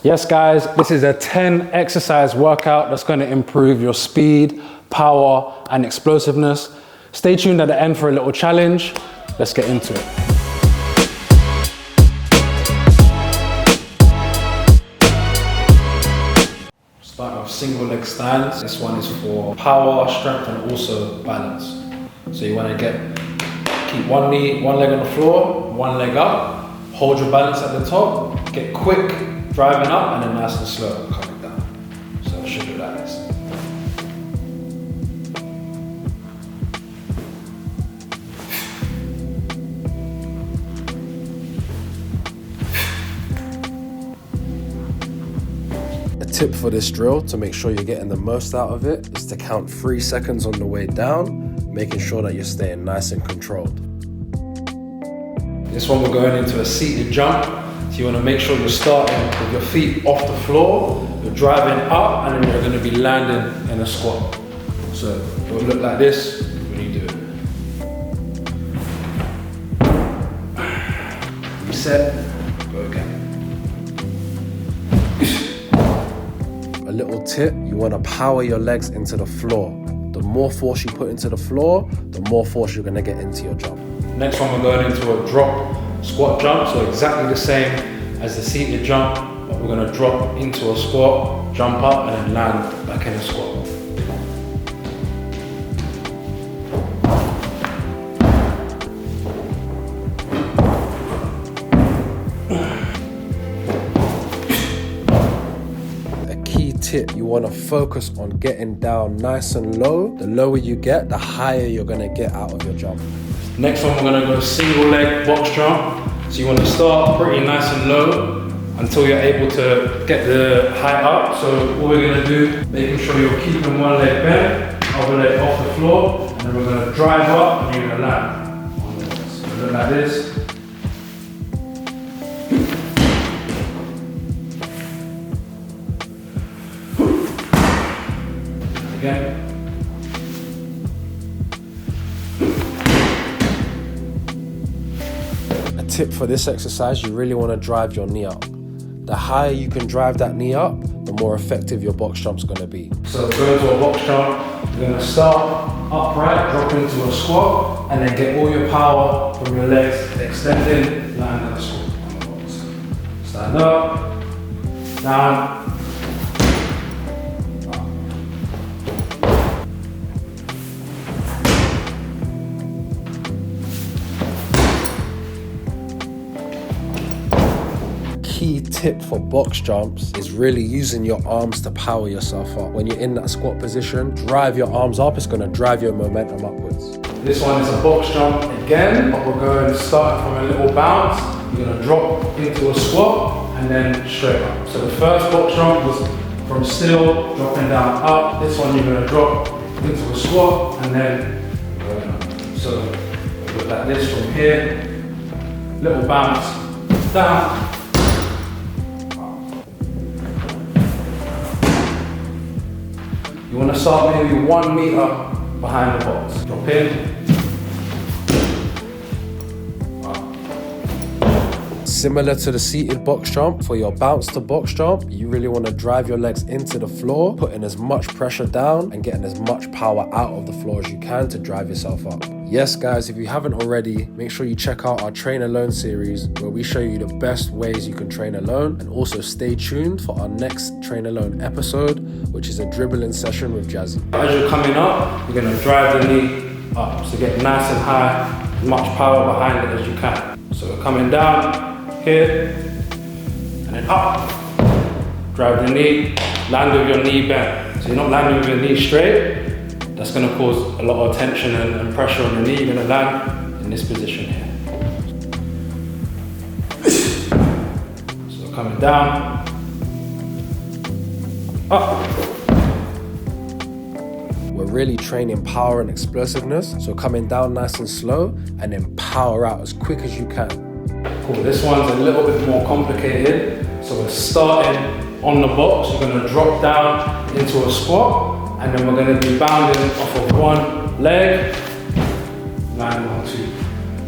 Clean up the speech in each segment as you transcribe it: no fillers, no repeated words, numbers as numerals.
Yes guys, this is a 10 exercise workout that's going to improve your speed, power and explosiveness. Stay tuned at the end for a little challenge. Let's get into it. Start with single leg stands. This one is for power, strength and also balance. So you want to keep one leg on the floor, one leg up, hold your balance at the top, get quick driving up and then nice and slow coming down. So I should do like this. A tip for this drill to make sure you're getting the most out of it is to count 3 seconds on the way down, making sure that you're staying nice and controlled. This one we're going into a seated jump. So you want to make sure you're starting with your feet off the floor, you're driving up and then you're going to be landing in a squat. So it will look like this when you do it. Reset, go again. A little tip, you want to power your legs into the floor. The more force you put into the floor, the more force you're going to get into your jump. Next one we're going into a drop squat jump, so exactly the same as the seated jump, but we're going to drop into a squat, jump up and then land back in a squat. A key tip, you want to focus on getting down nice and low. The lower you get, the higher you're going to get out of your jump. Next one, we're going to go single leg box jump. So you want to start pretty nice and low until you're able to get the height up. So what we're going to do, making sure you're keeping one leg bent, other leg off the floor, and then we're going to drive up and you're going to land. So look like this. Again. Tip for this exercise, you really want to drive your knee up. The higher you can drive that knee up, the more effective your box jump's going to be. So go into a box jump, you're going to start upright, drop into a squat, and then get all your power from your legs extending, land in a squat on the box. Stand up, down, key tip for box jumps is really using your arms to power yourself up. When you're in that squat position, drive your arms up, it's going to drive your momentum upwards. This one is a box jump again, but we're going to start from a little bounce. You're going to drop into a squat and then straight up. So the first box jump was from still, dropping down up. This one you're going to drop into a squat and then going up. So look like this from here, little bounce, down, you want to start maybe 1 meter behind the box. Drop in. Similar to the seated box jump, for your bounce to box jump, you really want to drive your legs into the floor, putting as much pressure down and getting as much power out of the floor as you can to drive yourself up. Yes guys, if you haven't already, make sure you check out our Train Alone series where we show you the best ways you can train alone, and also stay tuned for our next Train Alone episode, which is a dribbling session with Jazzy. As you're coming up, you're going to drive the knee up, so get nice and high, as much power behind it as you can. So we're coming down here, and then up, drive the knee, land with your knee bent. So you're not landing with your knee straight, that's going to cause a lot of tension and pressure on the knee. You're going to land in this position here. So coming down, up. We're really training power and explosiveness, so coming down nice and slow and then power out as quick as you can. Cool, this one's a little bit more complicated. So we're starting on the box, you're going to drop down into a squat, and then we're going to be bounding off of one leg, land on two.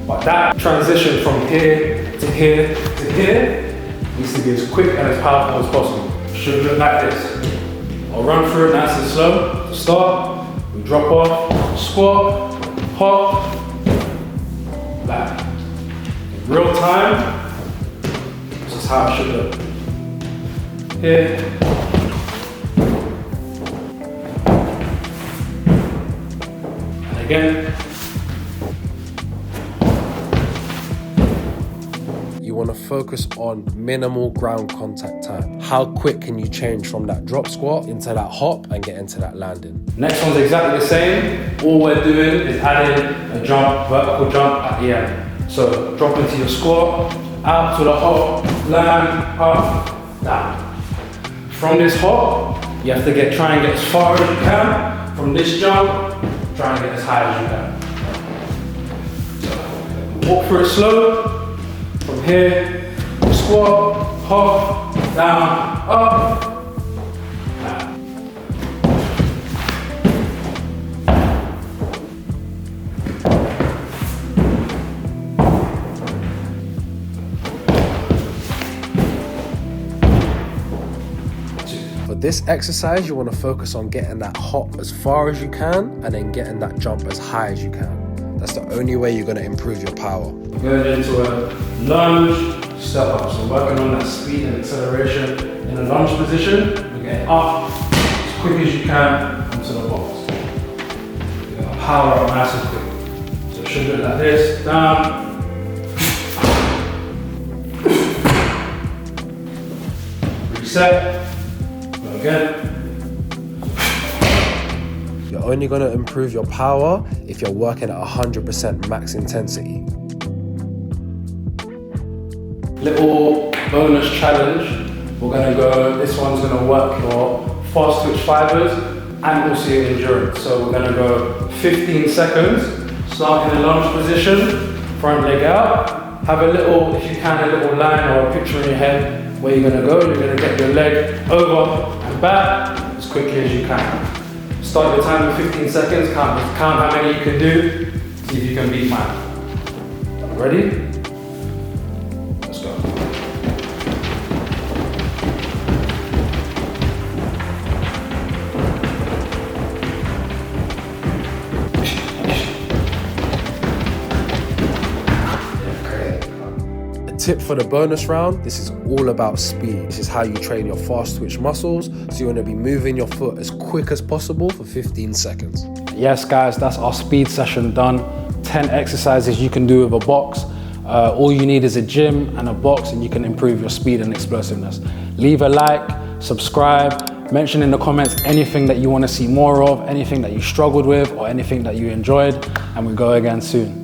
But that transition from here to here to here needs to be as quick and as powerful as possible. Should look like this. I'll run through it nice and slow. To start, we drop off, squat, hop, back. In real time, this is how it should look. Here. And again. You want to focus on minimal ground contact time. How quick can you change from that drop squat into that hop and get into that landing? Next one's exactly the same. All we're doing is adding a jump, vertical jump at the end. So drop into your squat, out to the hop, land, up, down. From this hop, you have to try and get as far as you can. From this jump, try and get as high as you can. So walk through it slow. From here, squat, hop, down, up, down. For this exercise, you want to focus on getting that hop as far as you can and then getting that jump as high as you can. That's the only way you're going to improve your power. Going into a lunge, step up. So working on that speed and acceleration in a lunge position. We're getting up as quick as you can into the box. You're going to power up nice and quick. So it should look like this, down. Reset, go again. You're only going to improve your power if you're working at 100% max intensity. Little bonus challenge. We're going to go, this one's going to work your fast twitch fibers and also your endurance. So we're going to go 15 seconds, start in a lunge position, front leg out. Have a little, if you can, a little line or a picture in your head where you're going to go. You're going to get your leg over and back as quickly as you can. Start your time with 15 seconds, count how many you can do, see if you can beat mine. Ready? Let's go. A tip for the bonus round, this is all about speed. This is how you train your fast twitch muscles. So you want to be moving your foot as quick as possible for 15 seconds. Yes guys, that's our speed session done. 10 exercises you can do with a box. All you need is a gym and a box and you can improve your speed and explosiveness. Leave a like, subscribe, mention in the comments anything that you want to see more of, anything that you struggled with or anything that you enjoyed, and we'll go again soon.